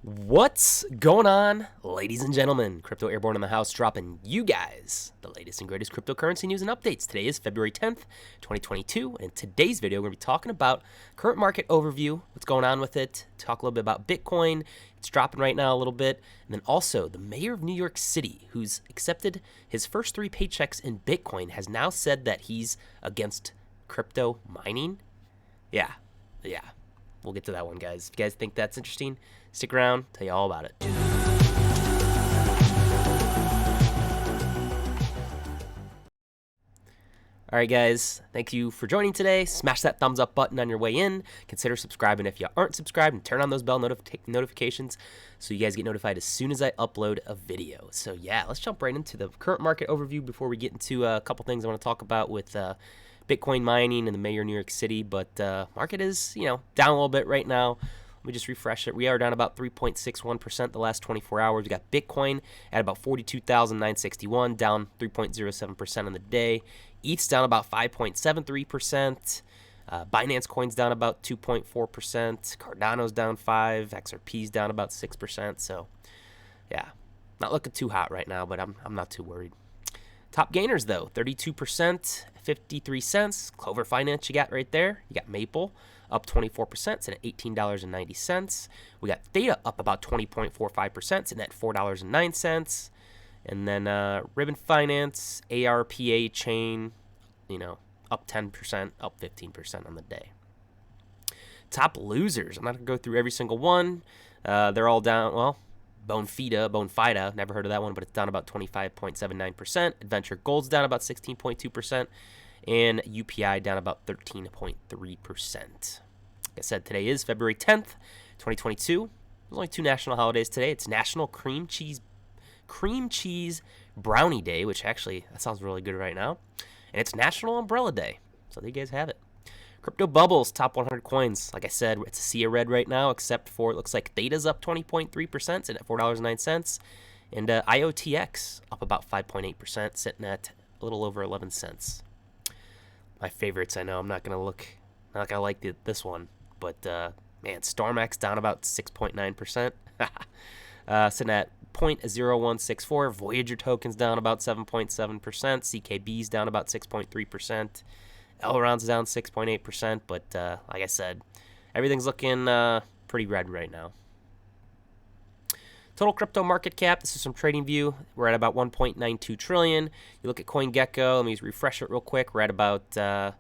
What's going on, ladies and gentlemen? Crypto Airborne in the house, dropping you guys the latest and greatest cryptocurrency news and updates. Today is February 10th, 2022, and in today's video, we're going to be talking about current market overview, what's going on with it, talk a little bit about Bitcoin. It's dropping right now a little bit, and then also the mayor of New York City, who's accepted his first 3 paychecks in Bitcoin, has now said that he's against crypto mining. Yeah. We'll get to that one, guys. If you guys think that's interesting, stick around, tell you all about it. All right, guys, thank you for joining today. Smash that thumbs up button on your way in. Consider subscribing if you aren't subscribed, and turn on those bell notifications so you guys get notified as soon as I upload a video. So yeah, let's jump right into the current market overview before we get into a couple things I want to talk about with Bitcoin mining and the mayor of New York City. But market is, down a little bit right now. Let me just refresh it. We are down about 3.61% the last 24 hours. We got Bitcoin at about 42,961, down 3.07% on the day. ETH's down about 5.73%. Binance Coin's down about 2.4%. Cardano's down 5%. XRP's down about 6%. So, yeah, not looking too hot right now, but I'm not too worried. Top gainers, though, 32%, 53 cents. Clover Finance you got right there. You got Maple up 24%, sitting at $18.90. We got Theta up about 20.45%, sitting at $4.09. And then Ribbon Finance, ARPA chain, up 10%, up 15% on the day. Top losers. I'm not going to go through every single one. They're all down. Well, Bonefida, never heard of that one, but it's down about 25.79%. Adventure Gold's down about 16.2%. And UPI down about 13.3%. Like I said, today is February 10th, 2022. There's only 2 national holidays today. It's National Cream Cheese Brownie Day, which actually, that sounds really good right now. And it's National Umbrella Day. So there you guys have it. Crypto bubbles, top 100 coins. Like I said, it's a sea of red right now, except for it looks like Theta's up 20.3%, sitting at $4.09. And IOTX up about 5.8%, sitting at a little over 11 cents. My favorites, I know. I'm not gonna like this one, but man, StormX down about 6.9%, sitting at 0.0164. Voyager tokens down about 7.7%. CKB's down about 6.3%. Elrond's down 6.8%, but like I said, everything's looking pretty red right now. Total crypto market cap, this is from TradingView. We're at about 1.92 trillion. You look at CoinGecko, let me just refresh it real quick. We're at about, $2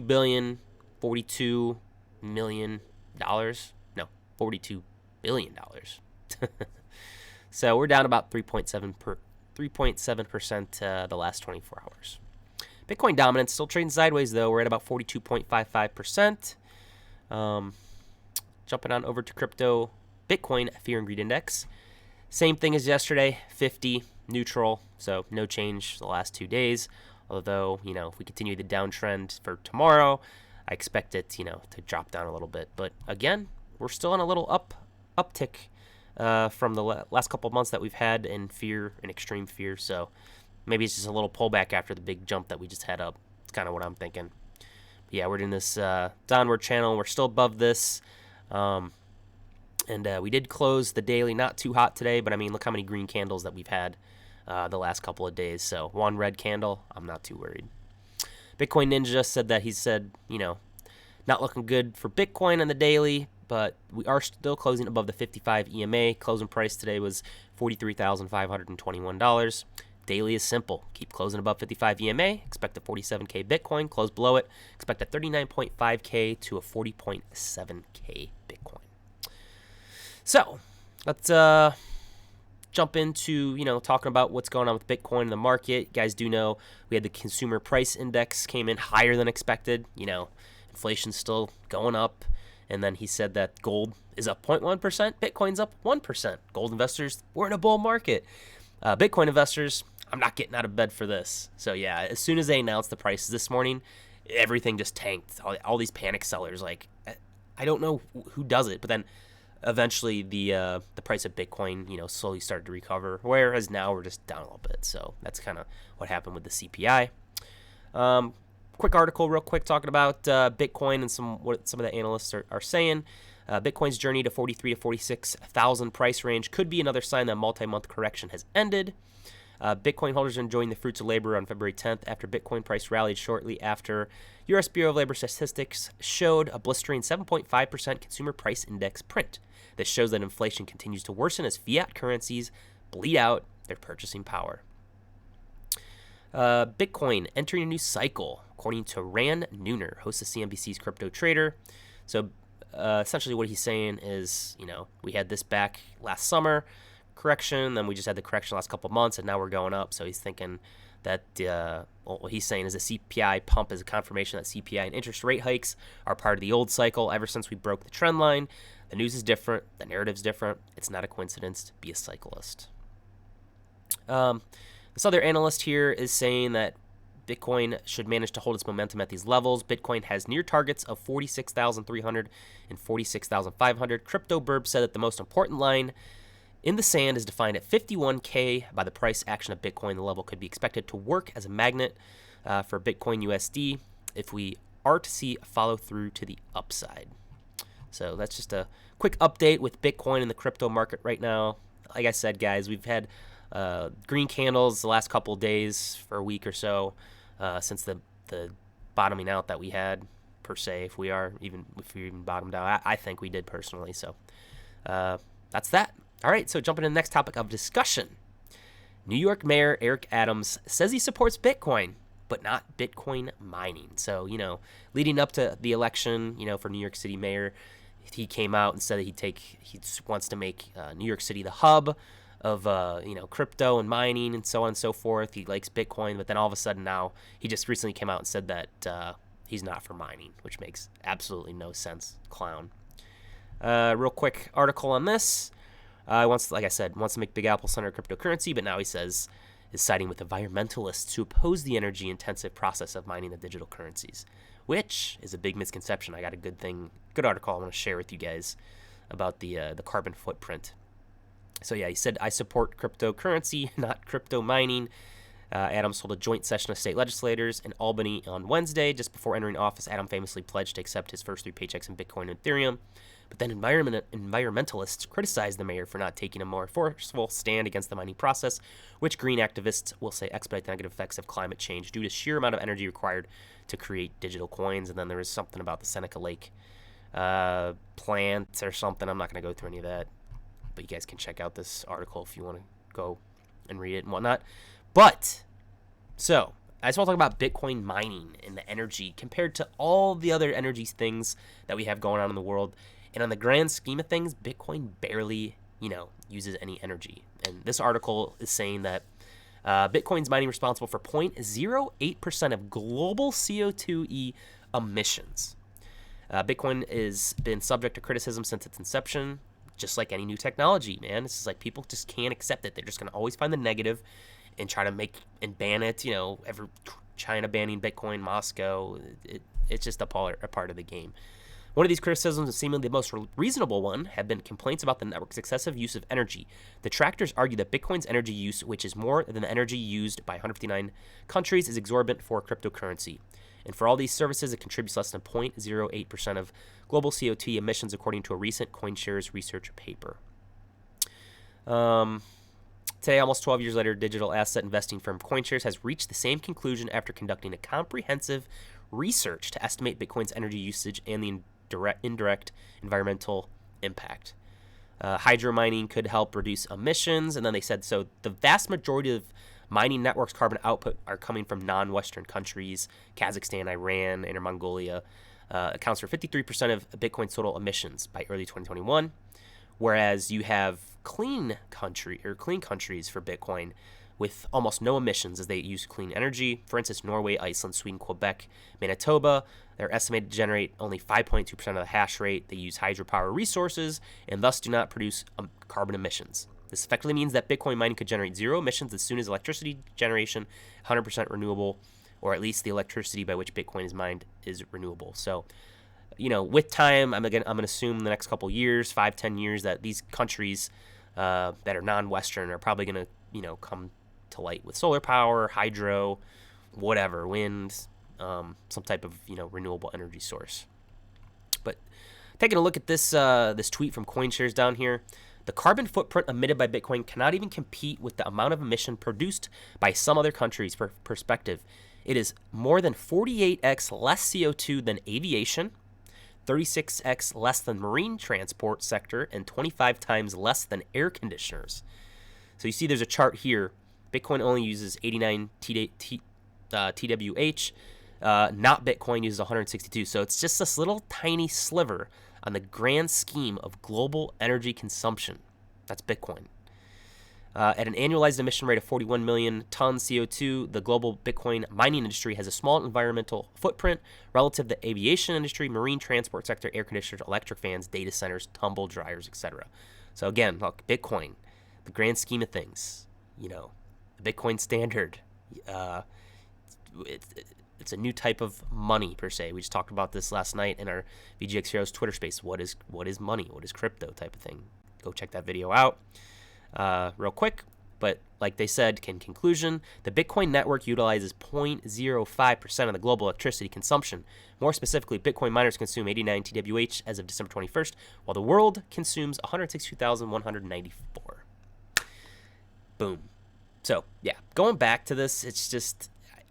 billion, $42 million. No, $42 billion. So we're down about 3.7% the last 24 hours. Bitcoin dominance still trading sideways, though. We're at about 42.55%. Jumping on over to crypto. Bitcoin Fear and Greed Index. Same thing as yesterday, 50, neutral, so no change the last 2 days. Although, if we continue the downtrend for tomorrow, I expect it, to drop down a little bit. But again, we're still on a little uptick from the last couple of months that we've had in fear and extreme fear. So maybe it's just a little pullback after the big jump that we just had up. It's kind of what I'm thinking. But yeah, we're in this downward channel. We're still above this. And we did close the daily not too hot today, but I mean, look how many green candles that we've had the last couple of days. So one red candle, I'm not too worried. Bitcoin Ninja said that he said, not looking good for Bitcoin on the daily, but we are still closing above the 55 EMA. Closing price today was $43,521. Daily is simple. Keep closing above 55 EMA. Expect a 47K Bitcoin. Close below it. Expect a 39.5K to a 40.7K Bitcoin. So, let's jump into, talking about what's going on with Bitcoin in the market. You guys do know we had the consumer price index came in higher than expected. Inflation's still going up. And then he said that gold is up 0.1%, Bitcoin's up 1%. Gold investors, we're in a bull market. Bitcoin investors, I'm not getting out of bed for this. So, yeah, as soon as they announced the prices this morning, everything just tanked. All these panic sellers, I don't know who does it, but then eventually the price of Bitcoin, slowly started to recover, whereas now we're just down a little bit. So that's kind of what happened with the CPI. Quick article real quick talking about Bitcoin and what some of the analysts are saying. Bitcoin's journey to 43 to 46,000 price range could be another sign that multi-month correction has ended. Bitcoin holders are enjoying the fruits of labor on February 10th after Bitcoin price rallied shortly after U.S. Bureau of Labor Statistics showed a blistering 7.5% consumer price index print. This shows that inflation continues to worsen as fiat currencies bleed out their purchasing power. Bitcoin entering a new cycle, according to Ran Nooner, host of CNBC's Crypto Trader. So essentially what he's saying is, we had this back last summer, correction, then we just had the correction last couple of months, and now we're going up. So he's thinking that what he's saying is the CPI pump is a confirmation that CPI and interest rate hikes are part of the old cycle ever since we broke the trend line. The news is different. The narrative's different. It's not a coincidence to be a cyclist. This other analyst here is saying that Bitcoin should manage to hold its momentum at these levels. Bitcoin has near targets of 46,300 and 46,500. Crypto Burb said that the most important line in the sand is defined at 51K by the price action of Bitcoin. The level could be expected to work as a magnet for Bitcoin USD if we are to see a follow through to the upside. So that's just a quick update with Bitcoin in the crypto market right now. Like I said, guys, we've had green candles the last couple of days for a week or so since the bottoming out that we had, per se, if we even bottomed out. I think we did personally. So that's that. All right, so jumping to the next topic of discussion. New York Mayor Eric Adams says he supports Bitcoin, but not Bitcoin mining. So, leading up to the election, for New York City mayor, he came out and said that he wants to make New York City the hub of, crypto and mining and so on and so forth. He likes Bitcoin, but then all of a sudden now he just recently came out and said that he's not for mining, which makes absolutely no sense. Clown. Real quick article on this. Wants to make Big Apple center cryptocurrency, but now he says is siding with environmentalists who oppose the energy-intensive process of mining the digital currencies, which is a big misconception. I got a good article I want to share with you guys about the carbon footprint. So yeah, he said, I support cryptocurrency, not crypto mining. Adams held a joint session of state legislators in Albany on Wednesday. Just before entering office, Adam famously pledged to accept his first 3 paychecks in Bitcoin and Ethereum. But then environmentalists criticized the mayor for not taking a more forceful stand against the mining process, which green activists will say expedite the negative effects of climate change due to sheer amount of energy required to create digital coins. And then there was something about the Seneca Lake plant or something. I'm not going to go through any of that, but you guys can check out this article if you want to go and read it and whatnot. But, so, I just want to talk about Bitcoin mining and the energy compared to all the other energy things that we have going on in the world. And on the grand scheme of things, Bitcoin barely, uses any energy. And this article is saying that Bitcoin's mining responsible for 0.08% of global CO2e emissions. Bitcoin has been subject to criticism since its inception, just like any new technology, man. It's just like people just can't accept it. They're just going to always find the negative and try to make and ban it. Every China banning Bitcoin, Moscow, it's just a part of the game. One of these criticisms, and seemingly the most reasonable one, have been complaints about the network's excessive use of energy. Detractors argue that Bitcoin's energy use, which is more than the energy used by 159 countries, is exorbitant for a cryptocurrency. And for all these services, it contributes less than 0.08% of global CO2 emissions, according to a recent CoinShares research paper. Today, almost 12 years later, digital asset investing firm CoinShares has reached the same conclusion after conducting a comprehensive research to estimate Bitcoin's energy usage and the indirect environmental impact. Hydro mining could help reduce emissions, and then they said so the vast majority of mining networks' carbon output are coming from non-Western countries. Kazakhstan, Iran, Inner Mongolia accounts for 53% of Bitcoin's total emissions by early 2021, whereas you have clean countries for Bitcoin with almost no emissions as they use clean energy. For instance, Norway, Iceland, Sweden, Quebec, Manitoba, they're estimated to generate only 5.2% of the hash rate. They use hydropower resources and thus do not produce carbon emissions. This effectively means that Bitcoin mining could generate zero emissions as soon as electricity generation, 100% renewable, or at least the electricity by which Bitcoin is mined is renewable. So, with time, I'm going to assume in the next couple years, 5-10 years, that these countries that are non-Western are probably going to, come to light with solar power, hydro, whatever, wind, some type of, renewable energy source. But Taking a look at this this tweet from CoinShares down here. The carbon footprint emitted by Bitcoin cannot even compete with the amount of emission produced by some other countries. For perspective, it is more than 48x less CO2 than aviation, 36x less than marine transport sector, and 25 times less than air conditioners. So you see there's a chart here. Bitcoin only uses 89 TWH. Not Bitcoin uses 162. So it's just this little tiny sliver on the grand scheme of global energy consumption. That's Bitcoin. At an annualized emission rate of 41 million tons CO2, the global Bitcoin mining industry has a small environmental footprint relative to the aviation industry, marine transport sector, air conditioners, electric fans, data centers, tumble dryers, etc. So again, look, Bitcoin, the grand scheme of things, you know, the Bitcoin standard, it's a new type of money per se. We just talked about this last night in our VGX Heroes Twitter space. What is money? What is crypto type of thing? Go check that video out real quick. But like they said, in conclusion, the Bitcoin network utilizes 0.05% of the global electricity consumption. More specifically, Bitcoin miners consume 89 TWH as of December 21st, while the world consumes 162,194. Boom. So yeah, going back to this, it's just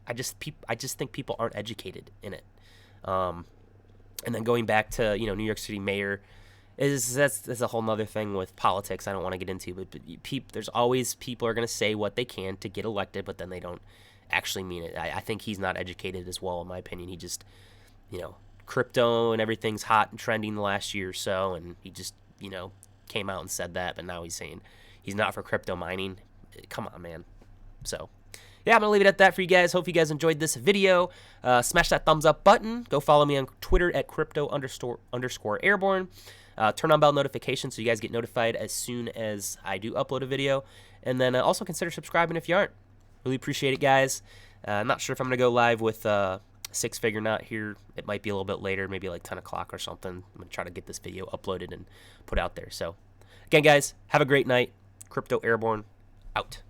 I just think people aren't educated in it. And then going back to, you know, New York City mayor, that's a whole nother thing with politics I don't want to get into. But there's always people are going to say what they can to get elected, but then they don't actually mean it. I think he's not educated as well, in my opinion. He just, you know, crypto and everything's hot and trending the last year or so, and he just, you know, came out and said that, but now he's saying he's not for crypto mining. Come on, man. So yeah, I'm going to leave it at that for you guys. Hope you guys enjoyed this video. Smash that thumbs up button. Go follow me on Twitter at crypto_airborne. Turn on bell notifications so you guys get notified as soon as I do upload a video. And then also consider subscribing if you aren't. Really appreciate it, guys. I'm not sure if I'm going to go live with Six Figure Knot here. It might be a little bit later, maybe like 10 o'clock or something. I'm going to try to get this video uploaded and put out there. So again, guys, have a great night. Crypto Airborne out.